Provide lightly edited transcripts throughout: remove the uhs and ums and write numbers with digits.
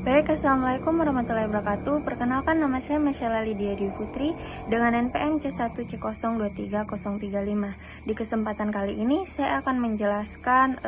Baik, Assalamualaikum warahmatullahi wabarakatuh. Perkenalkan, nama saya Masyala Lydia Dwi Putri dengan NPM C1C023035. Di kesempatan kali ini saya akan menjelaskan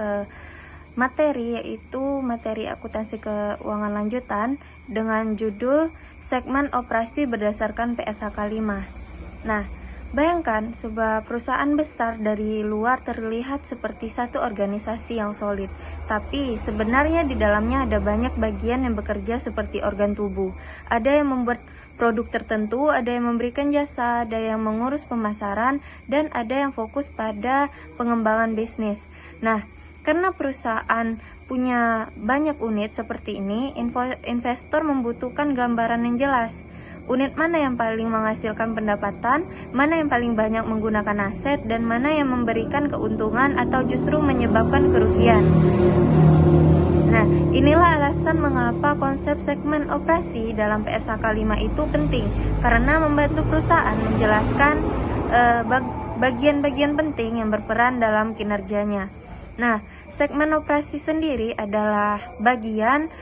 materi, yaitu materi akuntansi keuangan lanjutan dengan judul segmen operasi berdasarkan PSAK 5. Nah, bayangkan sebuah perusahaan besar dari luar terlihat seperti satu organisasi yang solid, tapi sebenarnya di dalamnya ada banyak bagian yang bekerja seperti organ tubuh. Ada yang membuat produk tertentu, ada yang memberikan jasa, ada yang mengurus pemasaran, dan ada yang fokus pada pengembangan bisnis. Nah, karena perusahaan punya banyak unit seperti ini, investor membutuhkan gambaran yang jelas. Unit mana yang paling menghasilkan pendapatan, mana yang paling banyak menggunakan aset, dan mana yang memberikan keuntungan atau justru menyebabkan kerugian. Nah, inilah alasan mengapa konsep segmen operasi dalam PSAK 5 itu penting, karena membantu perusahaan menjelaskan bagian-bagian penting yang berperan dalam kinerjanya. Nah, segmen operasi sendiri adalah bagian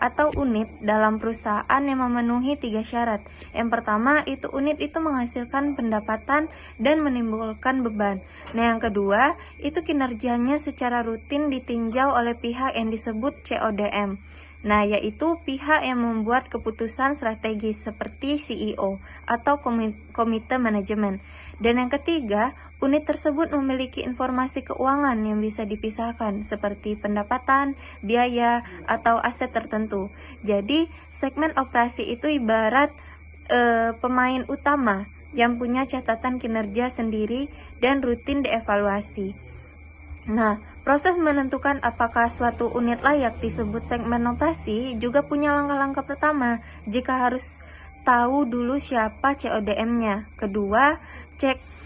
atau unit dalam perusahaan yang memenuhi 3 syarat. Yang pertama, itu unit itu menghasilkan pendapatan dan menimbulkan beban. Nah, yang kedua, itu kinerjanya secara rutin ditinjau oleh pihak yang disebut CODM. Nah, yaitu pihak yang membuat keputusan strategis seperti CEO atau komite manajemen. Dan yang ketiga, unit tersebut memiliki informasi keuangan yang bisa dipisahkan seperti pendapatan, biaya, atau aset tertentu. Jadi, segmen operasi itu ibarat pemain utama yang punya catatan kinerja sendiri dan rutin dievaluasi. Nah, proses menentukan apakah suatu unit layak disebut segmen operasi juga punya langkah-langkah pertama. Jika harus tahu dulu siapa CODM-nya. Kedua, cek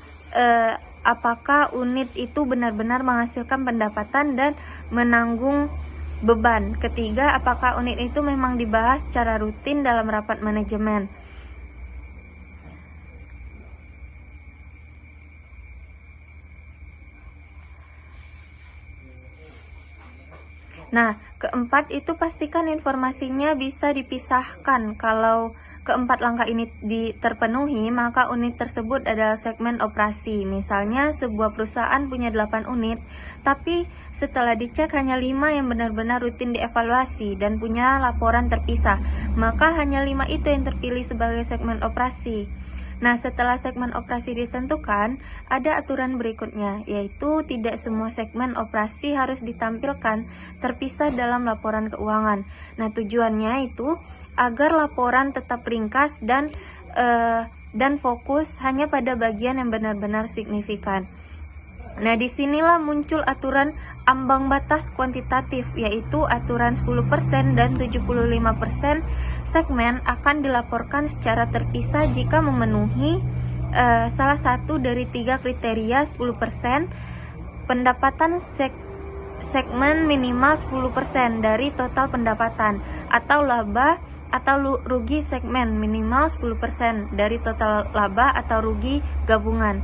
apakah unit itu benar-benar menghasilkan pendapatan dan menanggung beban. Ketiga, apakah unit itu memang dibahas secara rutin dalam rapat manajemen. Nah, keempat itu pastikan informasinya bisa dipisahkan. Kalau keempat langkah ini terpenuhi, maka unit tersebut adalah segmen operasi. Misalnya, sebuah perusahaan punya 8 unit, tapi setelah dicek hanya 5 yang benar-benar rutin dievaluasi dan punya laporan terpisah. Maka hanya 5 itu yang terpilih sebagai segmen operasi. Nah, setelah segmen operasi ditentukan, ada aturan berikutnya, yaitu tidak semua segmen operasi harus ditampilkan terpisah dalam laporan keuangan. Nah, tujuannya itu agar laporan tetap ringkas dan fokus hanya pada bagian yang benar-benar signifikan. Nah, disinilah muncul aturan ambang batas kuantitatif, yaitu aturan 10% dan 75% segmen akan dilaporkan secara terpisah jika memenuhi salah satu dari 3 kriteria. 10% pendapatan segmen minimal 10% dari total pendapatan, atau laba atau rugi segmen minimal 10% dari total laba atau rugi gabungan.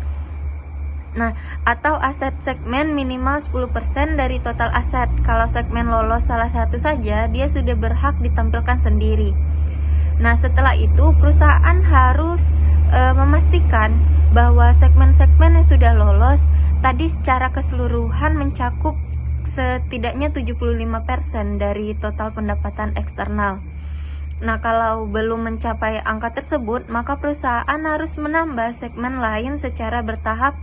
Nah, atau aset segmen minimal 10% dari total aset. Kalau segmen lolos salah satu saja, dia sudah berhak ditampilkan sendiri. Nah, setelah itu perusahaan harus memastikan bahwa segmen-segmen yang sudah lolos tadi secara keseluruhan mencakup setidaknya 75% dari total pendapatan eksternal. Nah, kalau belum mencapai angka tersebut, maka perusahaan harus menambah segmen lain secara bertahap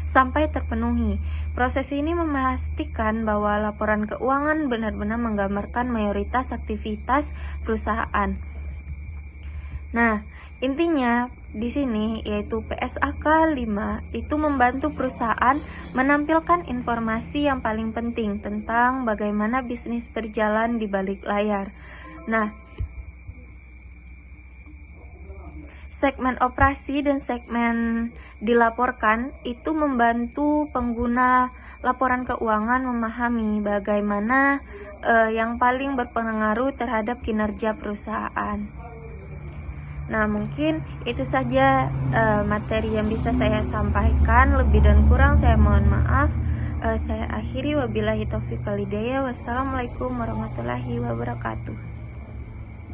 sampai terpenuhi. Proses ini memastikan bahwa laporan keuangan benar-benar menggambarkan mayoritas aktivitas perusahaan. Nah, intinya di sini yaitu PSAK 5 itu membantu perusahaan menampilkan informasi yang paling penting tentang bagaimana bisnis berjalan di balik layar. Nah, segmen operasi dan segmen dilaporkan itu membantu pengguna laporan keuangan memahami bagaimana yang paling berpengaruh terhadap kinerja perusahaan. Nah, mungkin itu saja materi yang bisa saya sampaikan. Lebih dan kurang saya mohon maaf. Saya akhiri, wabillahi taufiq wal hidayah. Wassalamualaikum warahmatullahi wabarakatuh.